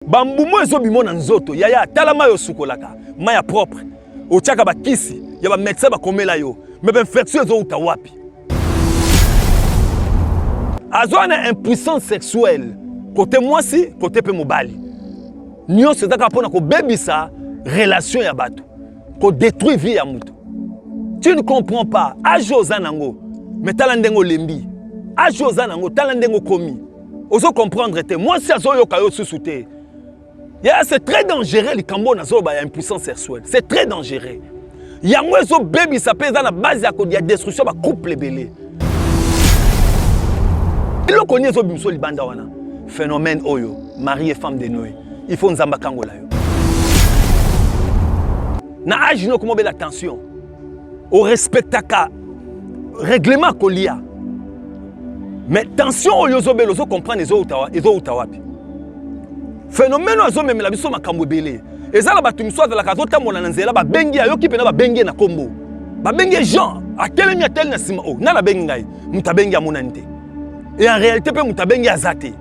Bambumo ezo bimona nzoto yaya tala mayo sukolaka maya propre ochaka bakisi ya ba médecin bakomela yo mais ben infection ezo uta wapi azona impuissance sexuelle côté mwasi côté pe mobali nyo c'est daka pona ko bebisa relation ya bato ko détruire vie ya mutu. Tu ne comprends pas ajoza nango mais tala ndengo lembi ajoza nango tala ndengo komi ozo comprendre te mwasi azo yoka yo susute. Yeah, c'est très dangereux les cambo na zo ba ya impuissance sexuelle. C'est très dangereux. Yango ezo baby ça pèse dans la base ya ko dia destruction ba couple belé. Ilo koni ezo bimso libanda wana. Phénomène oyo, mari et femme de Noé. Il faut nzamba kangola yo. Na age no komo bela attention. Au respectaka règlement kolia. Mais tension oyo zo belo zo comprendre ezo utawapi. Phénomène ozo memela biso makambo belé. Ezala batu miso za la kazota mona nzela ba bengi ayo kipena ba bengi na kombo. Ba bengi Jean, atelemi atel na sima o. Na la bengi ngai, mutabengi amona nte. Et en réalité pe mutabengi azate.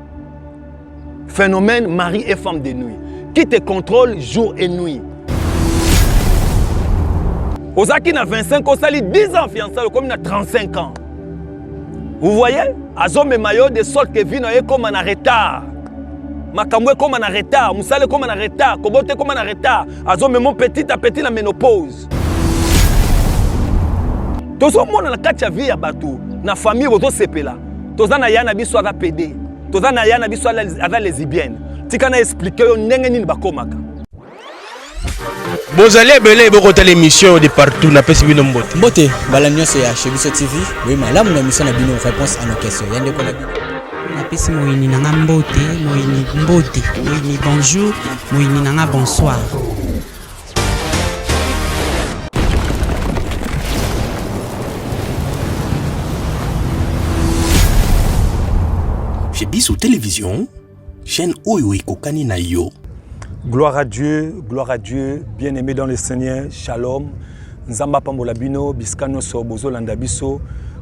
Phénomène mari et femme de nuit qui te contrôle jour et nuit. Ozaki na 25 ans, sali 10 ans fiançailles comme na 35 ans. Vous voyez? Azome mayo de sorte que vino e comme en retard. Makamwe comme en retard, musale comme en retard, kobote comme en retard. Azome mon petit à petit la ménopause. Tozo mona na kati ya vie ya bato, na famille bozo sepela. Toza na yana biso aza PD. Toza na yana biso aza lesbienne. Tika na expliquer yo ndenge nini bakomaka. Bozale belé bokota l'émission de partout na pesi bino mbote. Mbote bala nyonso ya Chebiso TV. Oui malamu na mission na bino réponse à nos questions. Yande ko na na pesi moyini nanga mbote, moyini mbote, moyini bonjour, moyini nanga bonsoir. Chebiso Télévision, chaîne Oyo Ekokani na yo. Gloire à Dieu, bien-aimé dans le Seigneur, shalom. Nzamba pambola bino, biskano so bozo landa biso,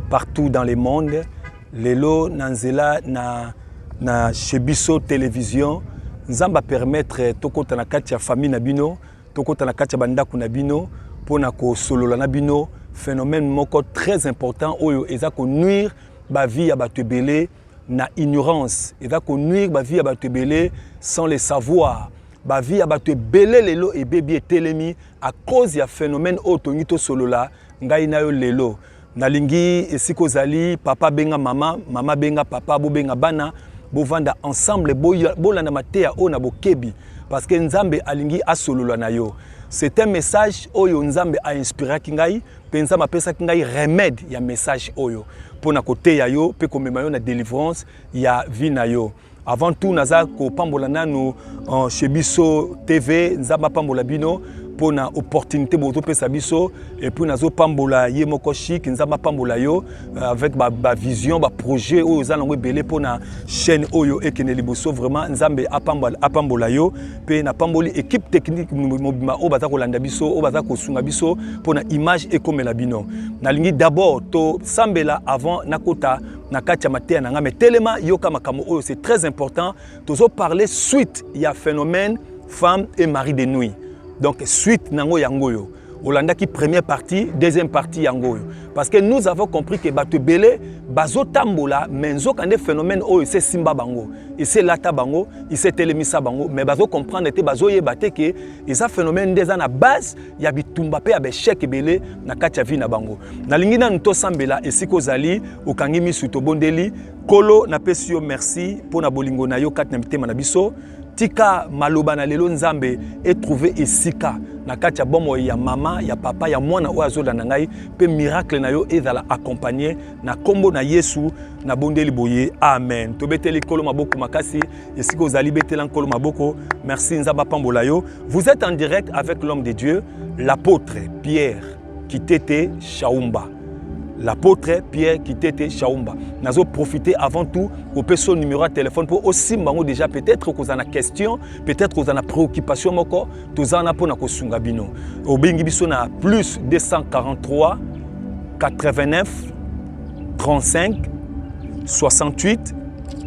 partout dans le monde. Lelo nanzela na Chebiso Télévision. Nzamba permettre tokota na kati ya famille na bino, tokota na kati ya bandaku na bino, pona ko solola na bino, phénomène moko très important oyo eza ko nuire ba vie ya bato belé na ignorance, eza ko nuire ba vie ya bato belé sans le savoir. Ba vie ya bato belé lelo et bébé telemi à cause ya phénomène otongito solola ngai na yo lelo. Nalingi esiko zali papa benga mama, mama benga papa, bo benga bana, bo vanda ensemble bolanda matea ona bokebi parce que Nzambe alingi asolola na yo. C'est un message oyo Nzambe a inspiré kingai, penza mapesa kingai remède ya message oyo pona kote ya yo pe komema yo na délivrance ya vie na yo. Avant tout naza ko pambola nanu en Chebiso TV Nzamba pambola bino pona opportunité bozo pesa biso et puis nazo pambola ye moko chic Nzamba pambola yo avec ba vision ba projet oyo za nango belé pona chaîne oyo ekene liboso vraiment Nzambe apambola yo pe na pamboli équipe technique mobima o baza ko landa biso o baza ko sunga biso pona image ekomela bino. Nalingi d'abord to sambela avant nakota na kati ya matea na nga mais telema yoka makamo oyo c'est très important tozo parler suite ya phénomène femme et mari de nuit. Donc suite nango yangoyo Olanda qui première partie, deuxième partie yangoyo parce que nous avons compris que bato belé bazo tambola menzo kande phénomène oyo c'est simba bango et c'est lata bango et c'est telemisa bango mais bazo comprendre te bazo yebate que eza phénomène déjà na base ya bitumba pe ya beshek belé na kati ya vie na bango na lingi na nto sambela esiko zali okangi misu to bondeli kolo na pesi yo merci pona bolingo na yo kati na mitema na biso tika maloba na lelo Nzambe et trouver esika na kati ya bomo ya mama ya papa ya mwana oyo azolanda ngai pe miracle na yo ezala accompagner na kombo na Yesu na bondeli boye amen. Tobeteli kolo maboko makasi esika ozali betela nkolo maboko merci Nzamba pambola yo. Vous êtes en direct avec l'homme de Dieu l'apôtre Pierre Kitete Chaumba. L'apôtre Pierre Kitete Chaumba. Nazo profiter avant tout au son numéro de téléphone pour aussi bango déjà peut-être que vous avez une question, peut-être que vous avez une préoccupation moko, tous en apona ko sunga bino. Au bengi biso na plus 243 89 35 68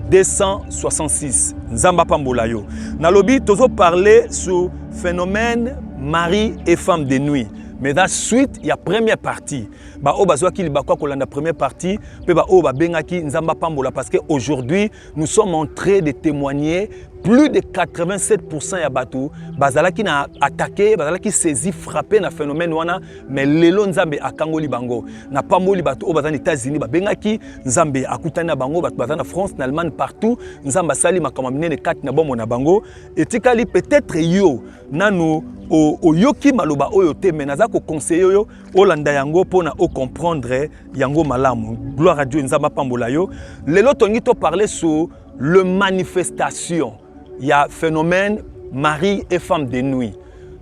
266. Nzamba pambola yo. Nalobi tozo parler sur phénomène mari et femme de nuit. Mais dans la suite, il y a première partie. Ba o bazwa ki libakwa ko landa première partie, pe ba o ba bengaki nzamba pambola parce que aujourd'hui, nous sommes en train de témoigner plus de 87% ya batou bazala ki na attaqué, bazala ki saisi, frappé na phénomène wana, mais lelo nzambe akangoli bango. Na pamboli batou o bazana États-Unis ba bengaki nzambe akutana na bango batou bazana France, na Allemagne partout, nzamba sali makama minene 4 na bomo na bango. Etikali peut-être yo nanu o yoki maloba oyo te menaza ko conseiller yo olanda yango pona o comprendre yango malamu. Gloire à Dieu nzamba pambola yo. Lelo tongi to parler sur le manifestation. Il y a phénomène mari et femme de nuit.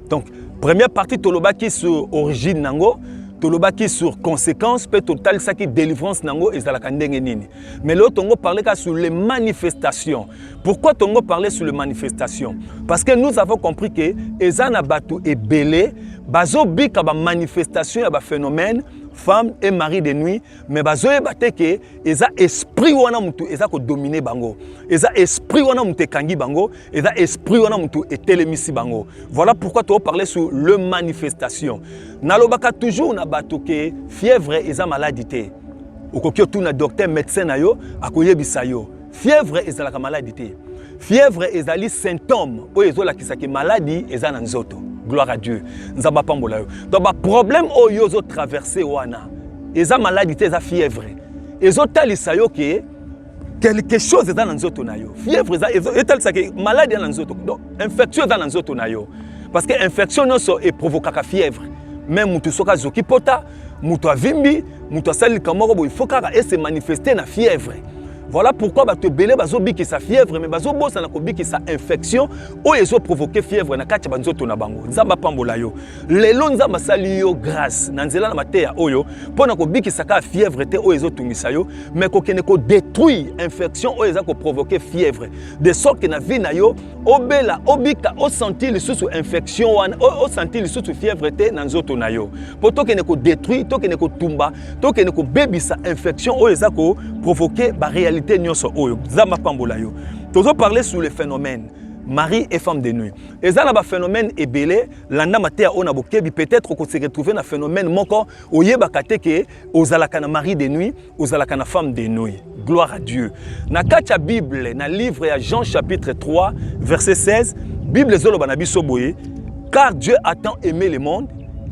Donc première partie toloba qui sur origine nango, toloba qui sur conséquences, peut total ça qui délivrance nango et zalaka ndenge nini. Mais l'autre on parler sur les manifestations. Pourquoi on parler sur les manifestations? Parce que nous avons compris que ezana batu et belé bazo bika ba manifestation ya ba phénomène femme et mari de nuit, mais bazo ebate que eza esprit wana mutu eza ko dominer bango, eza esprit wana mutu kangi bango, eza esprit wana mutu etelemisi bango. Voilà pourquoi tu vas parler sur le manifestation. Nalobaka toujours na bato que fièvre eza maladie. Okoki otuna docteur médecin na yo akoyebisa yo. Fièvre eza la maladie te. Fièvre ezali symptôme o ezola kisaki maladie eza na nzoto. Gloire à Dieu. Nzamba pambola yo. Donc ba problème o yozo traverser wana. Eza maladie te eza fièvre. Ezo talisa yo ke quelque chose eza na nzoto na yo. Fièvre eza talisa ke maladie na nzoto. Donc infection eza na nzoto na yo. Parce que infection noso e provoquaka fièvre. Même mutu soka zoki pota, mutu avimbi, mutu asali kamoko bo il faut kaka et se manifester na fièvre. Voilà pourquoi te belé bazo biki sa fièvre mais bazo bossa na ko biki sa infection o ezo provoquer fièvre na kati ba nzoto na bango. Nzamba pambola yo. Lelo nzamba sali yo grâce na nzela na mateya oyo pona ko biki sa ka fièvre te o ezo tungisa yo mais ko kene ko détruire infection o ezo ko provoquer fièvre de sorte que na vie na yo obela obika o sentir le sous infection wan o sentir le sous fièvre te na nzoto na yo. Poto kene ko détruire to kene ko tumba to kene ko bebisa infection o ezo ko provoquer ba réalité nyonso oyo zamba pambola yo. Tozo parler sur le phénomène mari et femme de nuit. Et ça na phénomène ebelé landa matea ona bokebi peut-être qu'on se retrouver na phénomène moko oyeba kateke ozalaka na mari de nuit, ozalaka na femme de nuit. Gloire à Dieu. Na kacha Bible na livre ya Jean chapitre 3 verset 16, Bible zoloba na biso boye, car Dieu a tant aimé le monde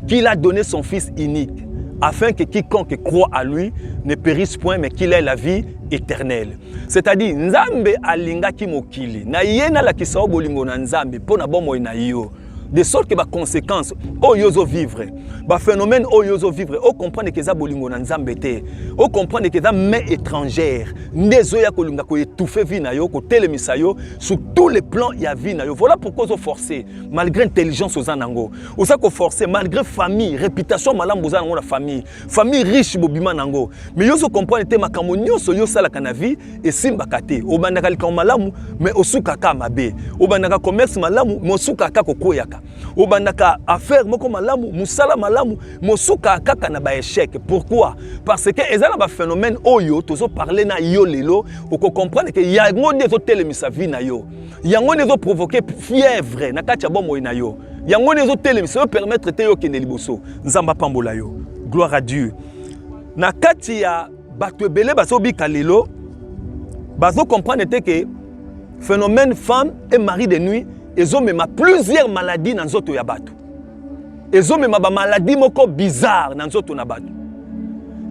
qu'il a donné son fils unique afin que quiconque croit à lui ne périsse point mais qu'il ait la vie éternelle. C'est-à-dire nzambe alingaki mokili na yena la kisao bolingo na nzambe pona bomo na yo de sorte que ba conséquence o yozo vivre ba phénomène o yozo vivre o comprendre que za bolingo na nzambe te o comprendre que za main étrangère ndezo ya kolinga ko étouffer vie na yo ko telemisa yo sur tous les plans ya vie na yo. Voilà pourquoi zo forcer malgré intelligence aux anango osa ko forcer malgré famille réputation malambo za na famille riche bobima nango mais yozo comprendre te makambo nyonso yo sala kana vie et simba kate o bandaka likao malamu mais osuka ka mabe o bandaka commerce malamu mosuka ka kokoyaka obandaka affaire moko malamu musala malamu mosuka kaka na ba échec. Pourquoi? Parce que ezala ba phénomène oyo tozo parler na yo lelo oko comprendre que yango nezo telemisa vie na yo yango nezo provoquer fièvre na kati ya bomo na yo yango nezo telemisa permettre te yo kende liboso. Nzamba pambola yo. Gloire à Dieu. Na kati ya bato ebele bazo bika lelo bazo comprendre te que phénomène femme et mari de nuit ezo mema plusieurs maladies dans nzoto ya bato. Ezo mema ba maladie moko bizarre dans nzoto na bato.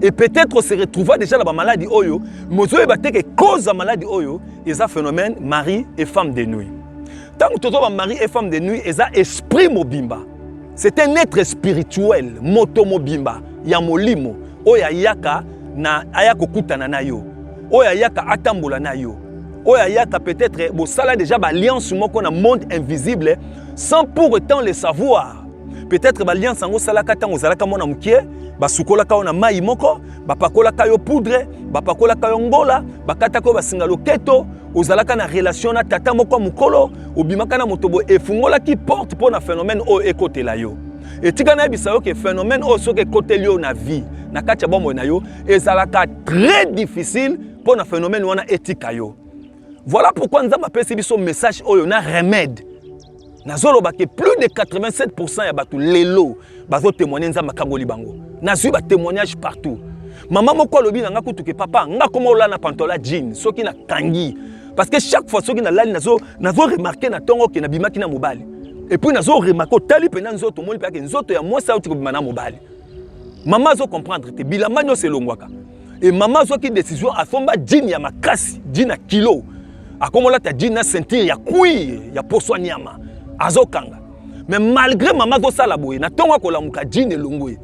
Et peut-être on se retrouva déjà dans ba maladie oyo, mozo ebate que cause de maladie oyo, eza phénomène mari et femme de nuit. Tant que tozo ba mari et femme de nuit, eza esprit mobimba. C'est un être spirituel, moto mobimba, ya molimo, oya yaka na ayako kutana na yo. Oya yaka atambola na yo. Oyayaka peut-être bosala déjà l'alliance moko na monde invisible sans pour autant le savoir. Peut-être l'alliance ngo salaka tango zalaka mona mukie basukola ka ona mai moko bapakola ka yo poudre bapakola ka yo ngola bakata ko basinga loketo ozalaka na relation na tata moko mukolo obimaka na motobo efungola ki porte pour na phénomène o ekotela yo. Et tika na bisayo ke phénomène o soke ekoteli yo na vie na kati ya bomo na yo ezalaka très difficile pour na phénomène wana etika yo. Voilà pourquoi nous avons appelé ce message oyo na remède. Nazolo bake plus de 87% ya batu lelo bazo témoigner nzamba kangoli bango. Nazu ba témoignage partout. Maman moko lobi nga kutuke papa nga koma ola na pantola jean soki na kangi parce que chaque fois soki na lali nazo remarquer na tongo ke na bimaki na mobali. Et puis nazo remarquer tali pena nzoto moli pa ke nzoto ya mwasi auti ko bimana mobali. Maman zo comprendre te bilamba nyo selongwaka. Et maman zo ki décision a somba jean ya makasi, jean à kilo. A komola ta jean na ceinture ya cuir, ya poso nyama. Azokanga. Mais malgré maman zo sala boye na tongo ko la muka jean elongwe.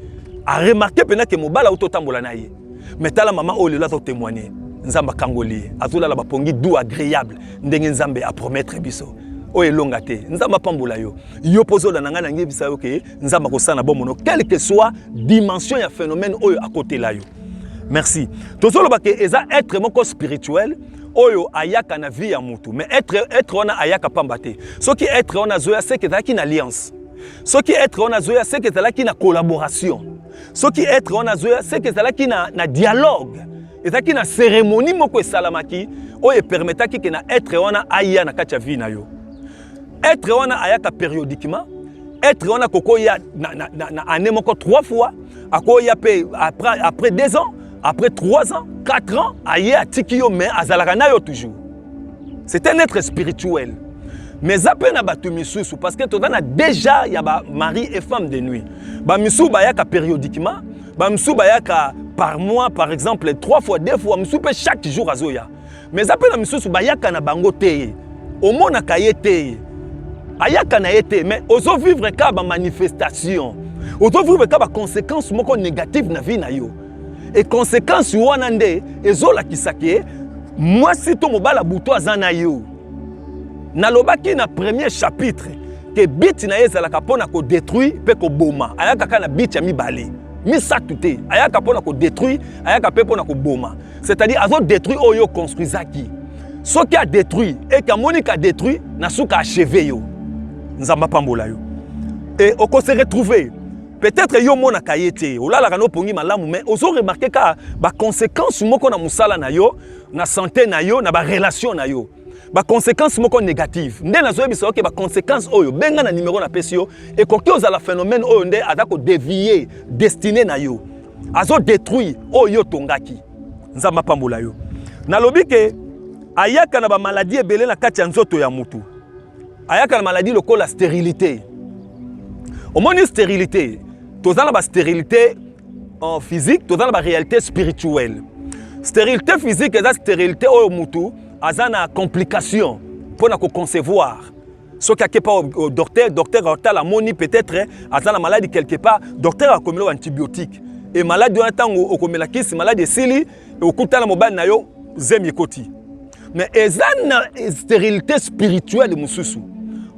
A remarqué pena ke mobala auto tambola na ye. Mais tala maman o lela zo témoigner. Nzamba kangoli azula la bapongi doux agréable ndenge nzambe a promettre biso. O elonga te. Nzamba pambola yo. Yo pozo la nanga na ngebisa yo ke nzamba ko sana bomono quelle que soit dimension ya phénomène oyo à côté la yo. Merci. Tozolo ba ke eza être moko spirituel oyo ayaka na vie ya mutu mais être ona ayaka pambate. Ce qui être ona zoya c'est que zaki na alliance. Ce qui être ona zoya c'est que zaki na collaboration. Ce qui être ona zoya c'est que zaki na dialogue. Et zaki na cérémonie moko esalamaki oyo permetaki que na être ona aya na kati ya vie na yo. Être ona ayaka périodiquement. Être ona kokoya na année moko 3 fois, akoya pe après 2 ans, après 3 ans, 4 ans, aye atikio mais azalaka na yo toujours. C'est un être spirituel. Mais après na batu misusu parce que tozana déjà ya ba mari et femme de nuit. Ba misu ba yaka périodiquement, ba misu ba yaka par mois par exemple 3 fois, 2 fois, misu pe chaque jour azoya. Mais après na misusu ba yaka na bango te. Omona kayete. Ayaka na été mais ozo vivre ka ba manifestation. Ozo vivre ka ba conséquences moko négatives na vie na yo. Et conséquences wana nde ezola kisake moi si to mobala buto azana yo. Nalobaki na premier chapitre que bit na ezala ka pona ko détruire pe ko boma. Ayaka ka na bit ya mibale. Mi satute ayaka pona ko détruire, ayaka pe pona ko boma. C'est-à-dire azo détruire oyo construisaki. Ce qui a détruit et que Monique a détruit na suka achevé yo. Nzamba pambola yo. Et on peut se retrouver. Peut-être yo mona kayete, o la kano pongi malamu mais ozo remarquer ka ba conséquences moko na musala na yo, na santé na yo, na ba relation na yo. Ba conséquences moko négatives. Nde na zo biso ke ba conséquences oyo benga na numéro na pesio et koki oza la phénomène oyo nde adako dévier destiné na yo. Azo détruit oyo tongaki. Nzamba pambola yo. Na lobi ke ayaka na ba maladie ebele na kati ya nzoto ya mutu. Ayaka na maladie lokola la stérilité. Au moins une stérilité. Tous dans la stérilité en physique, tous dans la réalité spirituelle. Stérilité physique et la stérilité au mutu, azana complication pour na concevoir. Ce qui a pas au docteur a la moni peut-être azana maladie quelque part, docteur a commis l'antibiotique. Et maladie on attend au comme la kiss maladie sili et au kuta la mobile na yo zemi koti. Mais ezana stérilité spirituelle mususu.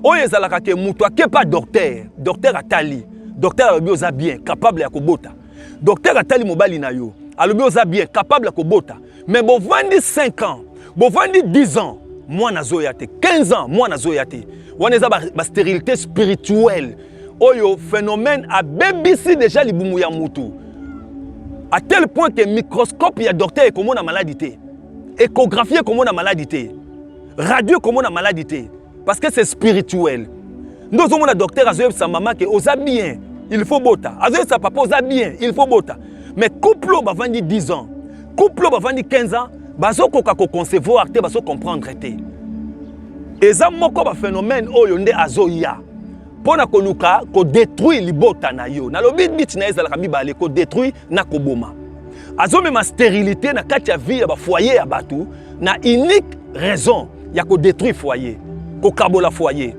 Oye ezalaka ke mutu ake pas docteur atali. Docteur alobi oza bien capable ya kobota. Docteur atali mobali na yo. Alobi oza bien capable ya kobota. Mais bon vandi 5 ans, bon vandi 10 ans, moi nazo yate 15 ans, moi nazo yate. Wana eza ba stérilité spirituelle. Oyo phénomène a bébisi déjà libumu ya mutu. À tel point que microscope ya docteur comme on a maladie. Échographie comme on a maladie. Radio comme on a maladie. Parce que c'est spirituel. Nous avons un docteur à sa maman qui osa bien, il faut bota. À sa papa osa bien, il faut bota. Mais couple va vendre 10 ans, couple va vendre 15 ans, bazo koka ko concevoir te bazo comprendre te. Et ça moko ba phénomène oyo nde azoya. Pona ko luka ko détruire libota na yo. Na lobi bit na ezala mibale ko détruire na ko boma. Azo même stérilité na kati ya vie ya ba foyer ya batu na unique raison ya ko détruire foyer. Ko kabola foyer.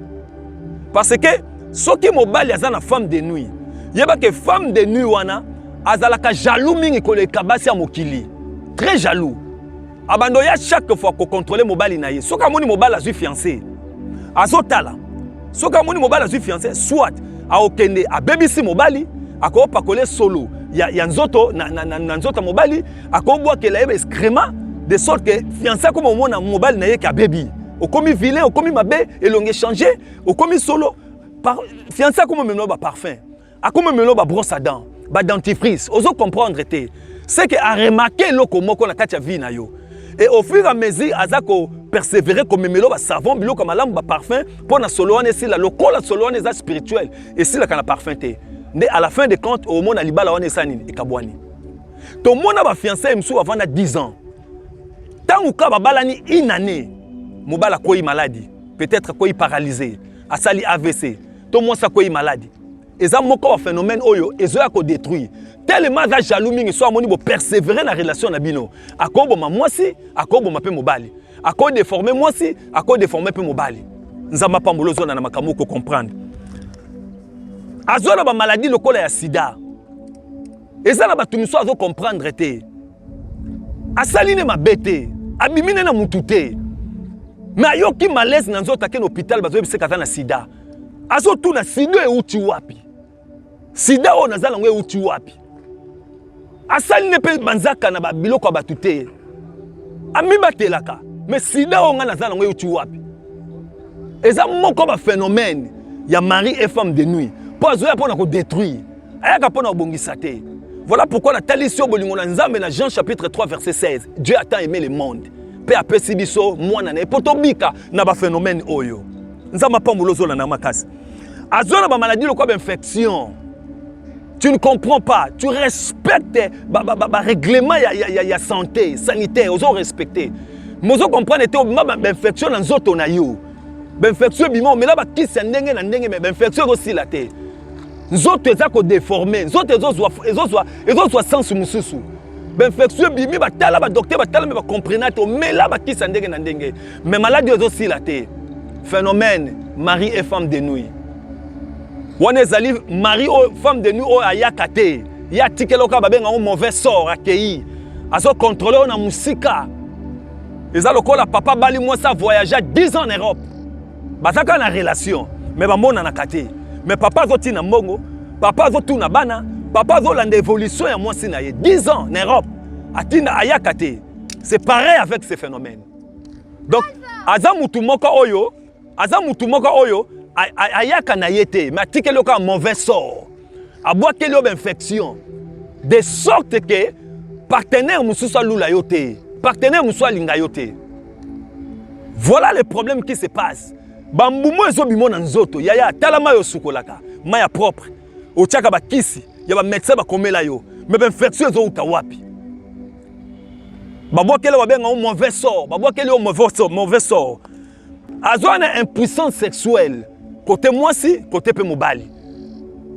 Parce que ceux qui mobile azana femme de nuit. Yeba que femme de nuit wana azalaka jaloux mingi ko le kabasi ya mokili. Très jaloux. Abando ya chaque fois ko contrôler mobile na ye. Soka moni mobile azui fiancé. Azotala. Soka moni mobile azui fiancé soit a okende a babysit mobile ako pakole solo. Ya nzoto na nzoto mobile ako boa ke la yeba escrément de sorte que fiancé comme au mona mobile na ye ka baby. Au commis vilain, au commis mabé, et l'on échangé, au commis solo, fiancé comme me ba parfum, à comme me ba brosse à dents, ba dentifrice, oso comprendre te. C'est que à remarquer lo comme qu'on a katia vie na yo. Et au fur et à mesure, Azako persévérer comme mélo, savon, bilo comme alam, parfum, pour na solo ane si la lokola solo ane spirituel, et si la kana parfum te. Mais à la fin de compte, au monde alibala ane sanini et kabwani. Ton monde a fiancé msou avant 10 ans. Tant ou ka balani une année, mobala koi maladie, peut-être koi paralysé, asali AVC, ton monde sa koi maladie. Et ça moko phénomène oyo, et ça ko détruit. Tellement ça jaloux mingi soit moni bo persévérer dans la relation na bino. Akobo ma moi si, akobo ma pe mobali. Ako déformer moi si, ako déformer pe mobali. Nzamba pambolo zona na makamu ko comprendre. Azona ba maladie lokola ya sida. Et ça na ba tumiso azo comprendre te. Asaline ma bête, abimine na mutute. Mais ayoki malaise na nzota ke hôpital bazo bise kata na sida. Azo tu na sida e uti wapi. Sida o nazala ngwe uti wapi. Asaline pe banzaka na ba biloko batute. Amiba telaka. Mais sida o nga nazala ngwe uti wapi. Eza moko ba phénomène ya mari et femme de nuit. Pas oya pona ko détruire. Ayaka pona obongisa te. Voilà pourquoi la talisio bolingo na nzambe na Jean chapitre 3 verset 16. Dieu a tant aimé le monde. Pe apesi biso mwana na potobika na ba phénomène oyo. Nzamba pambulo zola na makasi. Azona ba maladie lo quoi infection. Tu ne comprends pas, tu respectes ba règlement ya santé sanitaire, ozo respecter. Mozo comprendre te ba infection na nzoto na yo. Ba infection bimo mais là ba kisi ndenge na ndenge mais ba infection aussi la te. Nzoto eza ko déformer, nzoto ezozwa sens mususu. Ben infection bimi ba tala ba docteur ba tala me ba comprendre te mais là ba kisa ndenge na ndenge. Mais maladie aussi la te. Phénomène mari et femme de nuit. Wana ezali mari ou femme de nuit o ayaka te. Ya tikeloka ba benga un mauvais sort accueilli. Azo contrôler na musika. Eza lokola papa bali moi ça voyager 10 ans en Europe. Bazaka na relation mais ba mona na kate. Mais papa zo tina mbongo, papa zo tuna bana, papa zo lande évolution ya moi sina ye 10 ans en Europe. Atina ayaka te. C'est pareil avec ces phénomènes. Donc aza mutu moko oyo ayaka na yete, mais atikeli oka mauvais sort. Abwakeli oba infection. De sorte que partenaire mususu alula yo te, partenaire mususu alinga yo te. Voilà le problème qui se passe. Bambumo ezobimo na nzoto yaya talama yo sukolaka maya propre otiaka bakisi ya ba médecin bakomela yo mais ba infection ezo uta wapi babwakele babenga un mauvais sort babwakele un mauvais sort azwana impuissance sexuelle côté mwasi côté pe mobali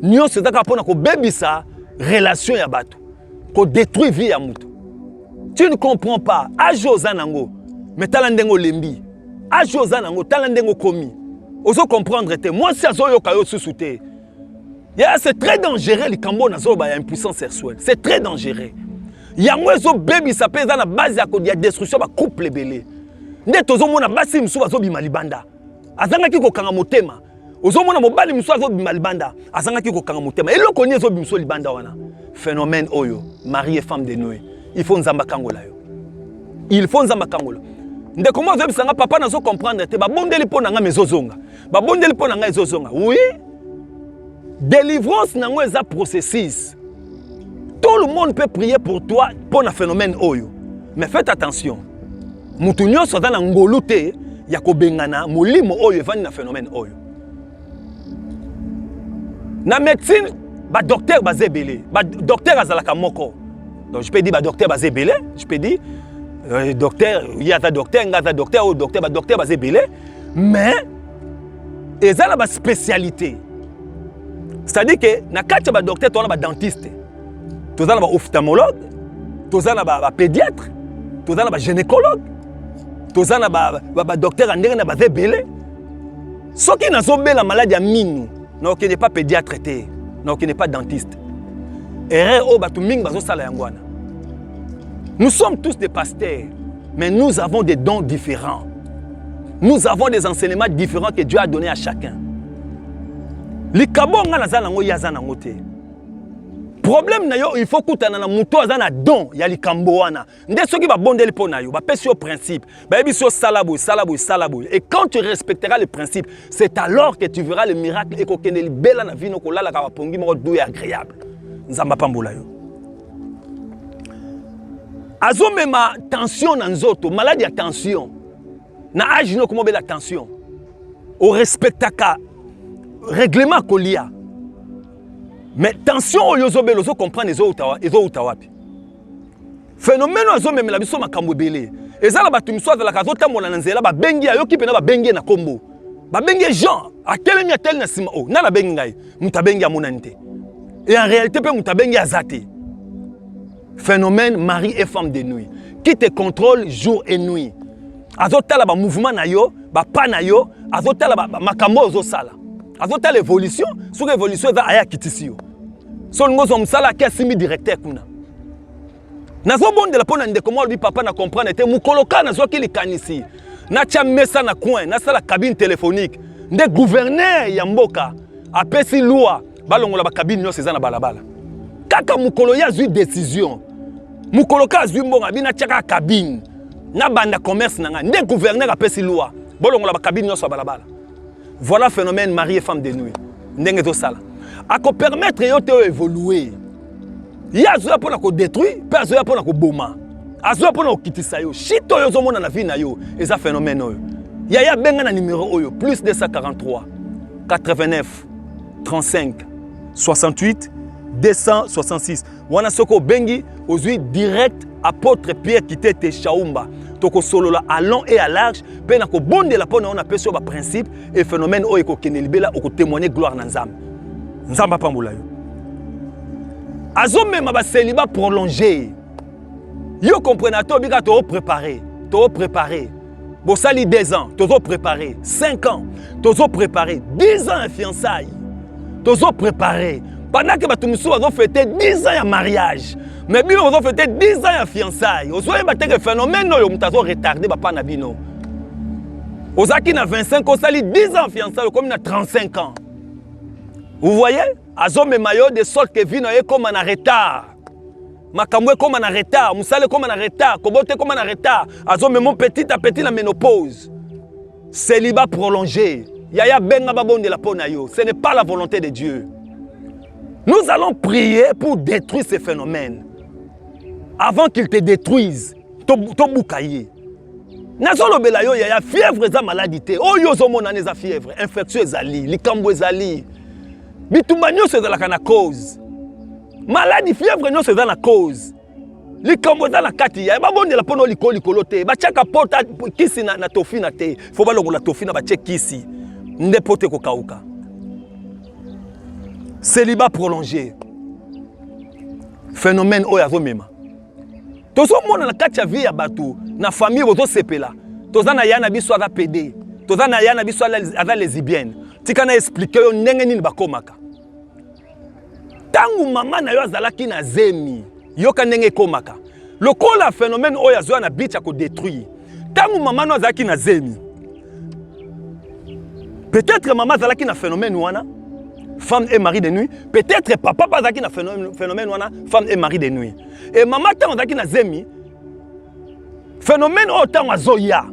nyonso ezaka pona ko bebisa relation ya bato ko détruire vie ya mutu. Tu ne comprends pas ajoza nango mais tala ndengo lembi ajoza nango tala ndengo komi ozo comprendre te moi si azo yoka yo susute ya c'est très dangereux les kambo na zo ba ya impuissance sexuelle c'est très dangereux yango ezo baby ça pesa na base ya destruction ba couple belé nde tozo mona basi msu bazo bima libanda azanga ki ko kanga motema ozo mona mobali msu azo bima libanda azanga ki ko kanga motema eloko ni ezo bimso libanda wana phénomène oyo mari et femme de nuit il faut nzamba kangola yo il faut nzamba kangola. Nde comment vous avez papa n'a pas comprendre te ba bondeli po na nga mezozonga ba bondeli po na nga ezozonga oui délivrance na ngo eza processus tout le monde peut prier pour toi pour un phénomène oyo mais faites attention mutu nyonso za na ngolu te ya ko bengana molimo oyo evani na phénomène oyo na médecine ba docteur bazebele ba docteur azalaka moko donc je peux dire ba docteur bazebele je peux dire docteur, il y a un docteur, il y a un docteur, il y a un docteur, mais il y a une spécialité. C'est-à-dire que dans le docteur, tu as un dentiste, tu as un ophtalmologue, tu as un pédiatre, tu as un gynécologue, tu as un docteur, tu as un docteur. Ce qui est la maladie à mine, qui n'est pas pédiatre, qui n'est pas dentiste. Nous sommes tous des pasteurs, mais nous avons des dons différents. Nous avons des enseignements différents que Dieu a donnés à chacun. Problème il faut que tu aies un don, il y a les kamboana. Ceux qui vont bonder pour nayo, ba pèse au principe, ba ebiso salabou. Et quand tu respecteras les principes, c'est alors que tu verras le miracle et que tu vas bela na vie no ko la ka pongi mo doué agréable. Nzamba pambola yo. azomema tension na nzoto, maladie ya tension. Na âge no comment la tension. Au respectaka règlement kolia. Mais tension oyo zobelo zo comprendre ezo utawapi. Phénomène azomema la biso makambo ebele. Ezala batu miswa la kazota mona na nzela ba bengi ayo kipe na ba bengi na kombo. Ba bengi Jean, atelemi atel na sima o, na la bengi ngai, mutabengi amona nte. Et en réalité pe mutabengi azate. Phénomène mari et femme de nuit qui te contrôle jour et nuit. Azotala ba mouvement na yo, ba pa na yo, azotala ba makambo ozo sala. Azotala évolution, sur évolution za aya kitisi yo. So ngozo msala ke simi directeur kuna. Nazo bonde la pona ndeko mo lui papa na comprendre te mukoloka na zo ki likanisi. Na tia mesa na coin, na sala cabine téléphonique. Nde gouverneur ya mboka apesi loi balongola ba cabine nyose za na balabala. Kaka mukolo ya zui décision. Mukoloka zui mbonga bina tiaka cabine. Na banda commerce nanga nde gouverneur apesi loi bolongola ba cabine nyonso balabala. Voilà phénomène mari et femme de nuit. Ndenge zo sala. Ako permettre yo te évoluer. Ya zo pona ko détruire, pe zo pona ko boma. Azo pona ko kitisa yo. Shito yo zo mona na vie na yo, eza phénomène oyo. Ya benga na numéro oyo plus 243 89 35 68 266. Wana soko bengi ozui direct apôtre Pierre Kitete Chaumba. Toko solola à long et à large, pe na ko bonde la pona on appelle sur ba principe et phénomène o eko kenelibela o ko témoigner gloire na Nzambe. Nzamba pambola yo. Azo même ba célibat prolongé. Yo comprenez to bika to préparer, Bo sali 2 ans, tozo préparer 5 ans, tozo préparer 10 ans de fiançailles. Tozo préparer pendant que Batumsu a fêté 10 ans de mariage. Mais bien on a fêté 10 ans de fiançailles. Vous voyez que phénomène yo mutazo retardé papa na bino. Ozaki na 25 ans, sali 10 ans de fiançailles comme na 35 ans. Vous voyez? Azo me maillot de sorte que vino est comme en retard. Makamwe comme en retard, musale comme en retard, kobote comme en retard. Azo me mon petit à petit la ménopause. Célibat prolongé. Yaya benga babon de la ponayo. Ce n'est pas la volonté de Dieu. Nous allons prier pour détruire ces phénomènes. Avant qu'ils te détruisent, to bukaye. Nazolo belayo yaya fièvre za maladie. Oh yo zo mona neza fièvre, infectieux ezali, likambo ezali. Bitumba nyonso ezalaka na cause. Maladie fièvre nyonso eza na cause. Likambo eza na kati ya babondela pono likolo te. Bachaka pota kisi na tofi na te. Faut balongola tofi na bache kisi. Nde pote ko kauka. Célibat prolongé. Phénomène oyo mema. Tozo mona na kati ya vie ya batu na famille bozo sepela. Toza na yana biso aza PD. Toza na yana biso aza lesbienne. Tika na expliquer yo ndenge nini bakomaka. Tangu mama na yo azalaki na zemi, yo ka ndenge komaka. Lokola phénomène oyo azwa na bicha ko détruire. Tangu mama no azalaki na zemi. Peut-être maman azalaki na phénomène wana, femme et mari de nuit. Peut-être papa azalaki na phénomène wana, femme et mari de nuit. Et maman tangu azalaki na zemi, phénomène oyo tangu azoya,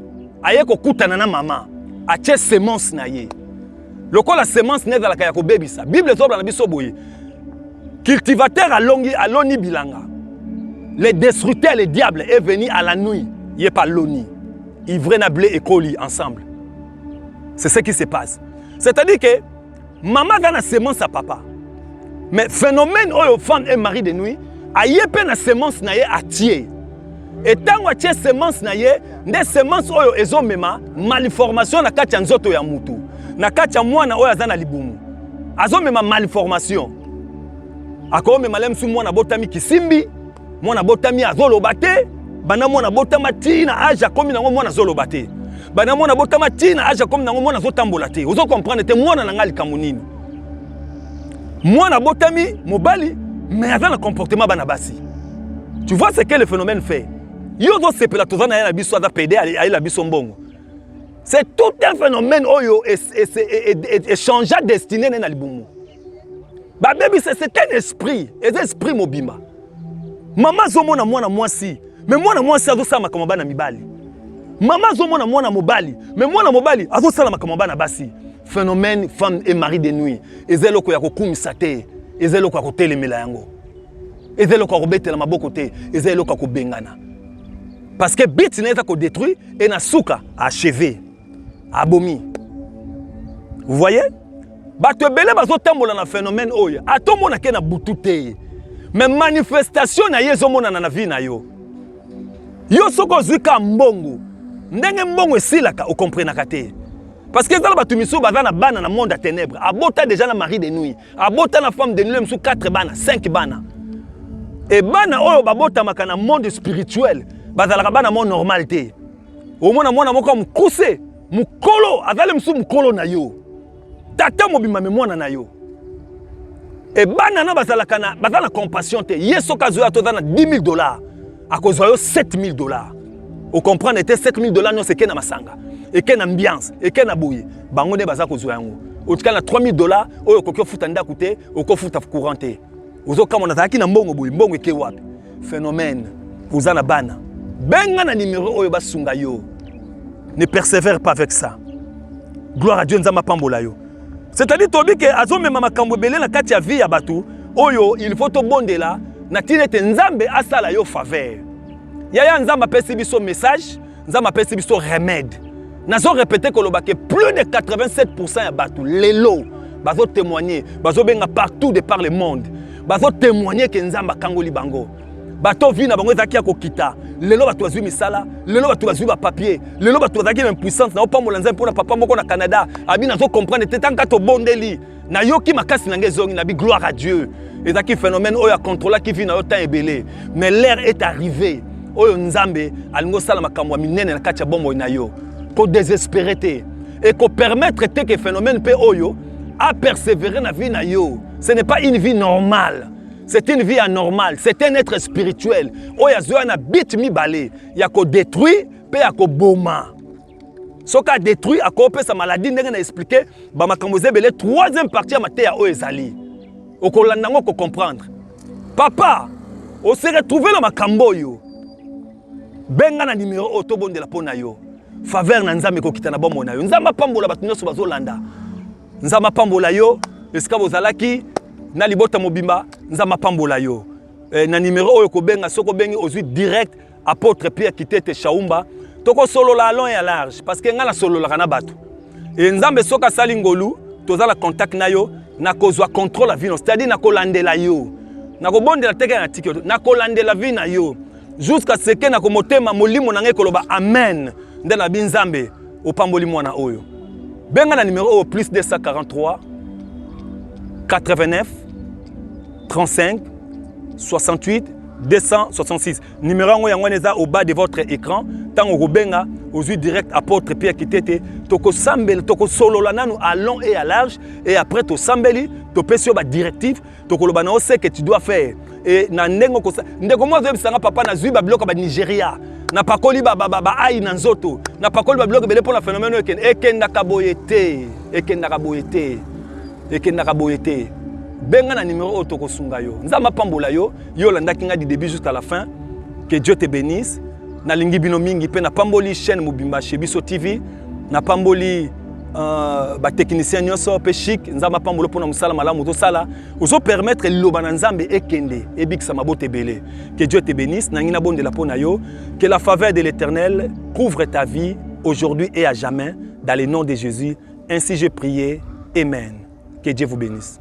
aye ko kutana na mama, atie semence na ye. Lokola semence nezalaka ya ko bebisa. Bible zobla na biso boye. Cultivateur aloni bilanga. Le destructeur, le diable est venu à la nuit. Il n'est pas l'oni. Ivre na blé et colis ensemble. C'est ce qui se passe. C'est-à-dire que maman a la semence à papa. Mais phénomène oyo femme et mari de nuit, aye pe na semence na ye atie. Et tant atie semence na ye, nde semence oyo ezomema malformation na kati ya nzoto ya mutu. Na kati ya mwana oyo azana libumu. Azomema malformation. Akome malem su mwana botami kisimbi, mwana botami azoloba te, bana mwana botama tina aja komi nango mwana zoloba te. Bana mwana botama tina aja komi nango mwana zotambola te. Ozo comprendre te mwana nanga likambo nini. Mwana botami mobali mais aza na comportement bana basi. Tu vois ce que le phénomène fait. Yo zo sepela tozana ya biso aza PD ayi la biso mbongo. C'est tout un phénomène oyo et changer destiné na libumu. Ba baby c'est un esprit, un esprit mobimba. Maman zomona mwana mwasi, mais mwana mwasi azosala makambo bana mibali. Maman zomona mwana mobali, mais mwana mobali azosala makambo bana basi. Phénomène femme et mari de nuit. Ezeloko ya kokumisa te, ezeloko ya kotelemela yango. Ezeloko ya kobetela maboko te, ezeloko ya kobengana. Parce que bit n'est pas détruit et na souka achevé. Abomi. Vous voyez? Bato belé bazo tambola na phénomène oyo. Atomo na ke na butute. Mais manifestation na yezo mona na vie na yo. Yo soko zuka mbongo. Ndenge mbongo esilaka o comprenaka te. Parce que dans bato miso baza na bana na monde à ténèbres. Abota déjà na mari de nuit. Abota na femme de nuit miso 4 bana, 5 bana. Et bana oyo babota makana monde spirituel. Bazalaka bana monde normalité. Au mona mona moko mukuse, mukolo, azale miso mukolo na yo. Tata mobima memona na yo. Et bana na bazalaka na bazala compassion te. Yeso kazoya to na $10,000 à cause de $7,000. Vous comprenez, c'était $7,000 non c'est que na masanga. Et que na ambiance, et que na bouye. Bango ne baza kozoya ngo. Au tika na $3,000 oyo kokyo futa ndako te, oko futa courant te. Ozo kama na zaki na mbongo bouye, mbongo ke wapi. Phénomène. Vous en bana. Benga na numéro oyo basunga yo. Ne persévère pas avec ça. Gloire à Dieu nzamba pambola yo. C'est-à-dire tobi ke azomema makambo belé na kati ya vie ya batu, oyo il faut to bondela na tinete nzambe asala yo faveur. Yaya nzamba pesi biso message, nzamba pesi biso remède. Nazo répéter que plus de 87% ya batu lelo bazo témoigner, bazo benga partout de par le monde. Bazo témoigner que nzamba kangoli bango. Bato vi na bango ezaki ya kokita. Lelo bato bazwi misala, lelo bato bazwi ba papier, lelo bato bazaki na impuissance na opambola nzambe pona papa moko na Canada. Abi nazo comprendre te tanka to bondeli. Na yoki makasi na ngezongi na bi gloire à Dieu. Ezaki phénomène oya contrôler qui vi na yo temps ebelé. Mais l'heure est arrivée. Oyo nzambe alingo sala makambo minene na kati ya bombo na yo. Ko désespérer te et ko permettre te que phénomène pe oyo a persévérer na vie na yo. Ce n'est pas une vie normale. C'est une vie anormale, c'est un être spirituel. Oya zoya na bit mi balé, ya ko détruit pe ya ko boma. Soka détruit a ko pe sa maladie ndenge na expliquer ba makambo zebele troisième partie ya mateya o ezali. Okolanda ngo ko comprendre. Papa, on s'est retrouvé dans makambo yo. Benga na numéro otobondela pona yo. Faveur na nzambe ko kitana bombo na yo. Nzamba pambola batu nyoso bazolanda. Nzamba pambola yo, eska bozalaki na libota mobimba nzamba pambola yo. Na numéro oyo ko benga soko bengi ozui direct apôtre Pierre Kitete Chaumba. Toko solo la long et à large parce que ngala solo la kana batu. Et nzambe soka sali ngolu, tozala contact na yo, na kozwa contrôle la vie, c'est-à-dire na kolandela yo. Na kobondela teke na tiki na kolandela vie na yo. Jusqu'à ce que na komotema molimo na ngai koloba amen. Nde na binzambe opamboli mwana oyo. Benga na numéro au plus 243 89 35 68 266. Numéro yango neza au bas de votre écran. Tango robenga aux direct apôtre Pierre Kitete toko sambel toko solo la nanu à long et à large et après to sambeli to pesio ba directive toko loba na o ce que tu dois faire et na ndengo ko ndeko mo zebisanga papa na zui ba bloka ba Nigeria na pakoli ba ai na nzoto na pakoli ba bloka bele pour la phénomène ekenda kaboyete benga na numéro otoko sunga yo nzamba pambola yo yo landa kinga du début jusqu'à la fin. Que Dieu te bénisse. Na lingi bino mingi pe na pamboli chaîne Mobimba Shebiso TV na pamboli ba technicien nyonso pe chic nzamba pambolo pona musala malamu to sala ozo permettre loba na nzambe ekende ebikisa mabote belé. Que Dieu te bénisse na ngina bonde la pona yo. Que la faveur de l'Éternel couvre ta vie aujourd'hui et à jamais dans le nom de Jésus. Ainsi j'ai prié. Amen. Que Dieu vous bénisse.